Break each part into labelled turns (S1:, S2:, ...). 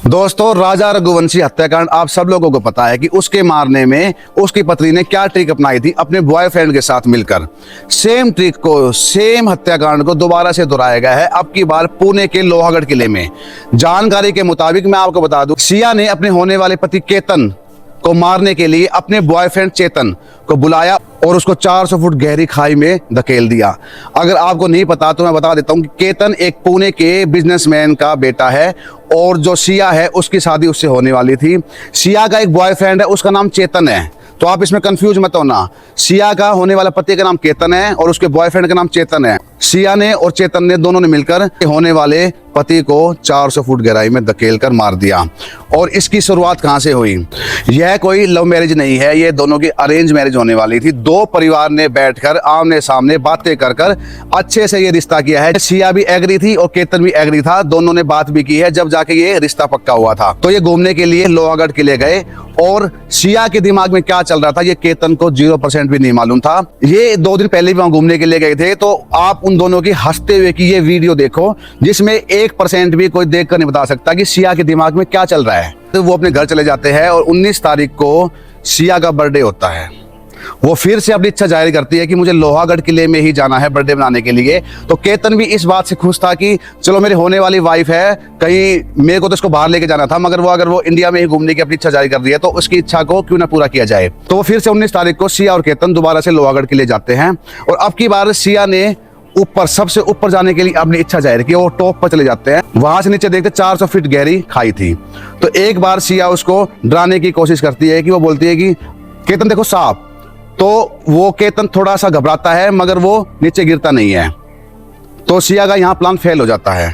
S1: दोस्तों, राजा रघुवंशी हत्याकांड आप सब लोगों को पता है कि उसके मारने में उसकी पत्नी ने क्या ट्रिक अपनाई थी अपने बॉयफ्रेंड के साथ मिलकर। सेम ट्रिक को, सेम हत्याकांड को दोबारा से दोहराया गया है, अब की बार पुणे के लोहागढ़ किले में। जानकारी के मुताबिक मैं आपको बता दूं, सिया ने अपने होने वाले पति केतन को मारने के लिए अपने बॉयफ्रेंड चेतन को बुलाया और उसको 400 फुट गहरी खाई में धकेल दिया। अगर आपको नहीं पता तो मैं बता देता हूं कि केतन एक पुणे के बिजनेसमैन का बेटा है और जो सिया है उसकी शादी उससे होने वाली थी। सिया का एक बॉयफ्रेंड है, उसका नाम चेतन है, तो आप इसमें कंफ्यूज मत होना। सिया का होने वाला पति का नाम केतन है और उसके बॉयफ्रेंड का नाम चेतन है। सिया ने और चेतन ने दोनों ने मिलकर होने वाले पति को 400 फुट गहराई में धकेल कर मार दिया। और इसकी शुरुआत कहां से हुई? यह कोई लव मैरिज नहीं है, यह दोनों की अरेंज मैरिज होने वाली थी। दो परिवार ने बैठकर आमने सामने बातें कर कर अच्छे से ये रिश्ता किया है। सिया भी एग्री थी और केतन भी एग्री था, दोनों ने बात भी की है, जब जाके ये रिश्ता पक्का हुआ था। तो ये घूमने के लिए लोहागढ़ किले गए और सिया के दिमाग में क्या चल रहा था ये केतन को 0% भी नहीं मालूम था। ये 2 दिन पहले भी वहां घूमने के लिए गए थे, तो आप उन दोनों की हंसते हुए की ये वीडियो देखो, जिसमें 1% भी कोई देखकर नहीं बता सकता कि सिया के दिमाग में क्या चल रहा है। तो वो अपने घर चले जाते हैं और 19 तारीख को सिया का बर्थडे होता है। वो फिर से अपनी इच्छा जाहिर करती है कि मुझे लोहागढ़ किले में ही जाना है बर्थडे मनाने के लिए। तो केतन भी इस बात से खुश था कि चलो मेरी होने वाली वाइफ है, कहीं मेरे को तो इसको बाहर लेके जाना था, मगर वो अगर वो इंडिया में ही घूमने की अपनी इच्छा जाहिर कर रही है तो उसकी इच्छा को क्यों ना पूरा किया जाए। तो फिर से 19 तारीख को सिया और केतन दोबारा से लोहागढ़ किले जाते हैं और अब की बार सिया ने ऊपर, सबसे ऊपर जाने के लिए अपनी इच्छा जाहिर की। वो टॉप पर चले जाते हैं, वहां से नीचे देखते 400 फीट गहरी खाई थी। तो एक बार सिया उसको डराने की कोशिश करती है कि वो बोलती है कि केतन देखो सांप। तो वो केतन थोड़ा सा घबराता है मगर वो नीचे गिरता नहीं है। तो सिया का यहाँ प्लान फेल हो जाता है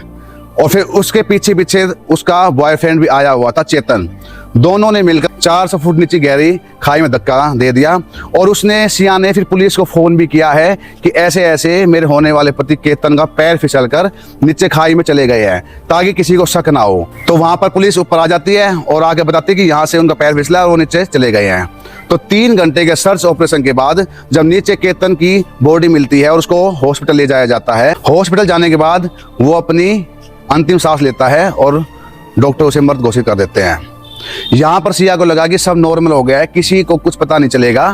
S1: और फिर उसके पीछे पीछे उसका बॉयफ्रेंड भी आया हुआ था चेतन। दोनों ने मिलकर 400 फुट नीचे गहरी खाई में धक्का दे दिया और उसने, सिया ने फिर पुलिस को फोन भी किया है कि ऐसे ऐसे मेरे होने वाले पति केतन का पैर फिसल कर नीचे खाई में चले गए हैं, ताकि किसी को शक ना हो। तो वहां पर पुलिस ऊपर आ जाती है और आगे बताती है कि यहाँ से उनका पैर फिसला और वो नीचे चले गए हैं। तो 3 घंटे के सर्च ऑपरेशन के बाद जब नीचे केतन की बॉडी मिलती है और उसको हॉस्पिटल ले जाया जाता है, हॉस्पिटल जाने के बाद वो अपनी अंतिम सांस लेता है और डॉक्टर उसे मृत घोषित कर देते हैं। यहाँ पर सिया को लगा कि सब नॉर्मल हो गया है, किसी को कुछ पता नहीं चलेगा,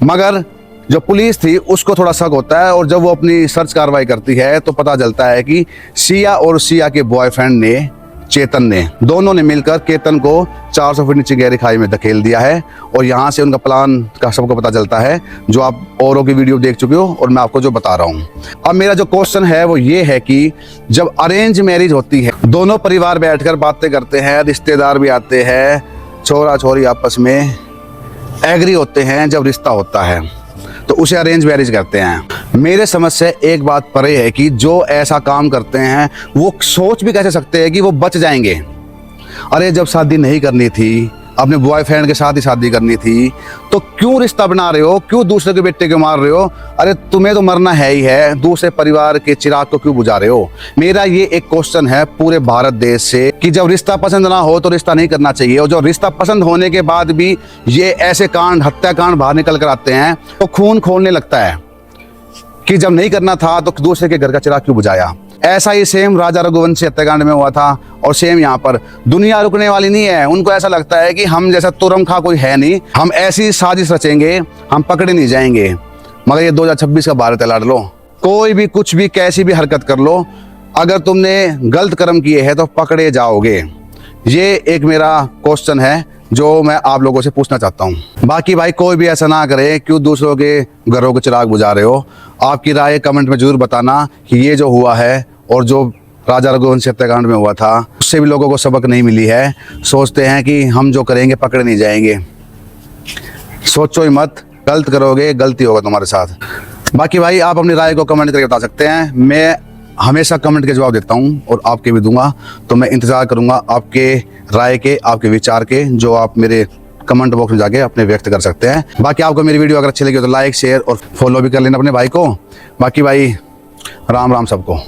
S1: मगर जो पुलिस थी उसको थोड़ा शक होता है और जब वो अपनी सर्च कार्रवाई करती है तो पता चलता है कि सिया और सिया के बॉयफ्रेंड ने, चेतन ने, दोनों ने मिलकर केतन को 400 फीट नीचे गहरी खाई में धकेल दिया है। और यहाँ से उनका प्लान का सबको पता चलता है, जो आप औरों की वीडियो देख चुके हो और मैं आपको जो बता रहा हूँ। अब मेरा जो क्वेश्चन है वो ये है कि जब अरेंज मैरिज होती है, दोनों परिवार बैठकर बातें करते हैं, रिश्तेदार भी आते हैं, छोरा छोरी आपस में एग्री होते हैं, जब रिश्ता होता है तो उसे अरेंज मैरिज करते हैं। मेरे समझ से एक बात परे है कि जो ऐसा काम करते हैं वो सोच भी कैसे सकते हैं कि वो बच जाएंगे। अरे जब शादी नहीं करनी थी, अपने बॉयफ्रेंड के साथ ही शादी करनी थी, तो क्यों रिश्ता बना रहे हो, क्यों दूसरे के बेटे को मार रहे हो? अरे तुम्हें तो मरना है ही है, दूसरे परिवार के चिराग को क्यों बुझा रहे हो? मेरा ये एक क्वेश्चन है पूरे भारत देश से कि जब रिश्ता पसंद ना हो तो रिश्ता नहीं करना चाहिए, और जो रिश्ता पसंद होने के बाद भी ये ऐसे कांड, हत्याकांड बाहर निकल कर आते हैं तो खून खोलने लगता है कि जब नहीं करना था तो दूसरे के घर का चिराग क्यों बुझाया। ऐसा ही सेम राजा रघुवंशी हत्याकांड में हुआ था और सेम यहाँ पर। दुनिया रुकने वाली नहीं है, उनको ऐसा लगता है कि हम जैसा तुरम खा कोई है नहीं, हम ऐसी साजिश रचेंगे, हम पकड़े नहीं जाएंगे। मगर ये 2026 का भारत है लाडलो, कोई भी कुछ भी कैसी भी हरकत कर लो, अगर तुमने गलत कर्म किए हैं तो पकड़े जाओगे। ये एक मेरा क्वेश्चन है जो मैं आप लोगों से पूछना चाहता हूँ। बाकी भाई कोई भी ऐसा ना करे, क्यों दूसरों के घरों के चिराग बुझा रहे हो? आपकी राय कमेंट में जरूर बताना कि ये जो हुआ है और जो राजा रघुवंशी हत्याकांड में हुआ था उससे भी लोगों को सबक नहीं मिली है। सोचते हैं कि हम जो करेंगे पकड़े नहीं जाएंगे। सोचो ही मत, गलत करोगे गलती होगा तुम्हारे साथ। बाकी भाई आप अपनी राय को कमेंट करके बता सकते हैं, मैं हमेशा कमेंट के जवाब देता हूं और आपके भी दूंगा। तो मैं इंतजार करूंगा आपके राय के, आपके विचार के, जो आप मेरे कमेंट बॉक्स में जाके अपने व्यक्त कर सकते हैं। बाकी आपको मेरी वीडियो अगर अच्छी लगी तो लाइक, शेयर और फॉलो भी कर लेना अपने भाई को। बाकी भाई राम राम सबको।